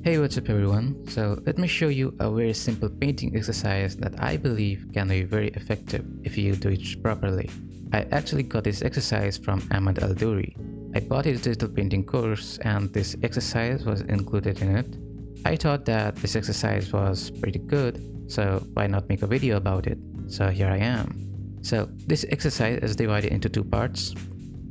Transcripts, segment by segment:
Hey, what's up everyone? So let me show you a very simple painting exercise that I believe can be very effective if you do it properly. I actually got this exercise from Ahmad Al-Duri. I bought his digital painting course and this exercise was included in it. I thought that this exercise was pretty good, so why not make a video about it? So here I am. So this exercise is divided into two parts.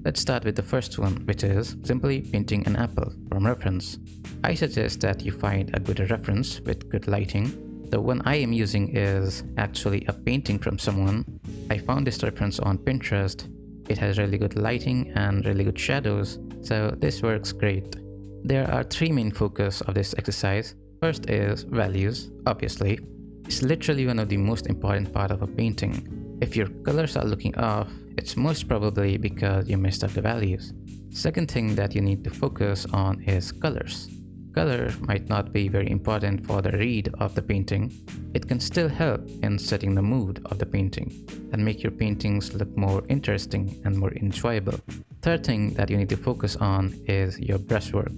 Let's start with the first one, which is simply painting an apple from reference. I suggest that you find a good reference with good lighting. The one I am using is actually a painting from someone. I found this reference on Pinterest. It has really good lighting and really good shadows, so this works great. There are three main focus of this exercise. First is values, obviously. It's literally one of the most important part of a painting. If your colors are looking off, it's most probably because you messed up the values. Second thing that you need to focus on is colors. Color might not be very important for the read of the painting. It can still help in setting the mood of the painting and make your paintings look more interesting and more enjoyable. Third thing that you need to focus on is your brushwork.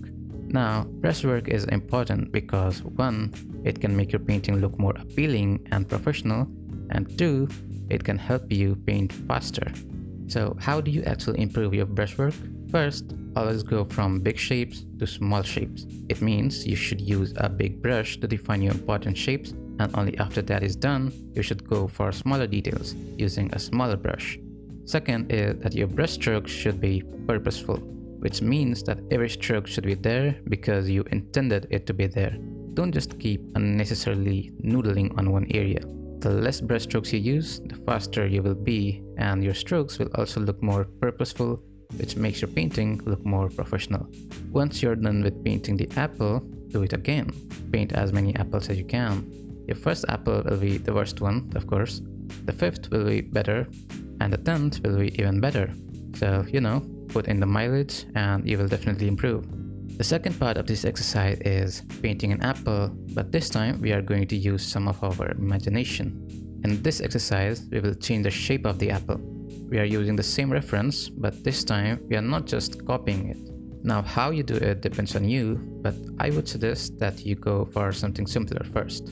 Now, brushwork is important because 1. It can make your painting look more appealing and professional, and 2. It can help you paint faster. So how do you actually improve your brushwork? First, always go from big shapes to small shapes. It means you should use a big brush to define your important shapes, and only after that is done, you should go for smaller details using a smaller brush. Second is that your brush strokes should be purposeful, which means that every stroke should be there because you intended it to be there. Don't just keep unnecessarily noodling on one area. The less brush strokes you use, the faster you will be, and your strokes will also look more purposeful, which makes your painting look more professional. Once you're done with painting the apple, do it again. Paint as many apples as you can. Your first apple will be the worst one, of course. The fifth will be better, and the 10th will be even better. So, put in the mileage and you will definitely improve. The second part of this exercise is painting an apple, but this time we are going to use some of our imagination. In this exercise, we will change the shape of the apple. We are using the same reference, but this time we are not just copying it. Now, how you do it depends on you, but I would suggest that you go for something simpler first,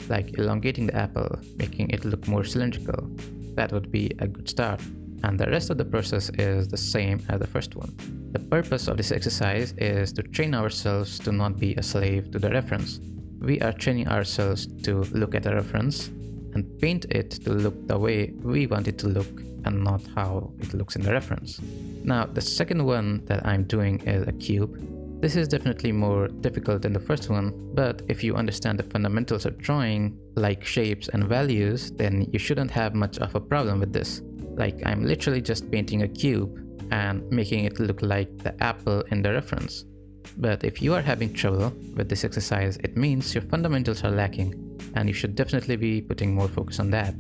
like elongating the apple, making it look more cylindrical. That would be a good start. And the rest of the process is the same as the first one. The purpose of this exercise is to train ourselves to not be a slave to the reference. We are training ourselves to look at a reference and paint it to look the way we want it to look and not how it looks in the reference. Now, the second one that I'm doing is a cube. This is definitely more difficult than the first one, but if you understand the fundamentals of drawing, like shapes and values, then you shouldn't have much of a problem with this. Like, I'm literally just painting a cube and making it look like the apple in the reference. But if you are having trouble with this exercise, it means your fundamentals are lacking, and you should definitely be putting more focus on that.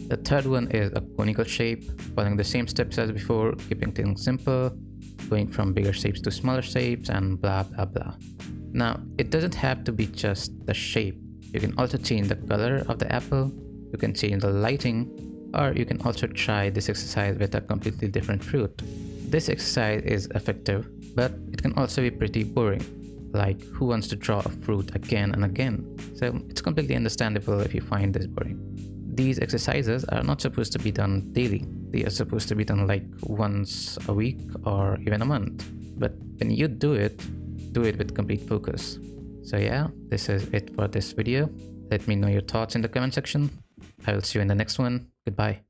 The third one is a conical shape, following the same steps as before, keeping things simple, going from bigger shapes to smaller shapes, and blah blah blah. Now, it doesn't have to be just the shape. You can also change the color of the apple, you can change the lighting, or you can also try this exercise with a completely different fruit. This exercise is effective, but it can also be pretty boring. Like, who wants to draw a fruit again and again? So it's completely understandable if you find this boring. These exercises are not supposed to be done daily. They are supposed to be done like once a week or even a month. But when you do it with complete focus. So yeah, this is it for this video. Let me know your thoughts in the comment section. I will see you in the next one. Goodbye.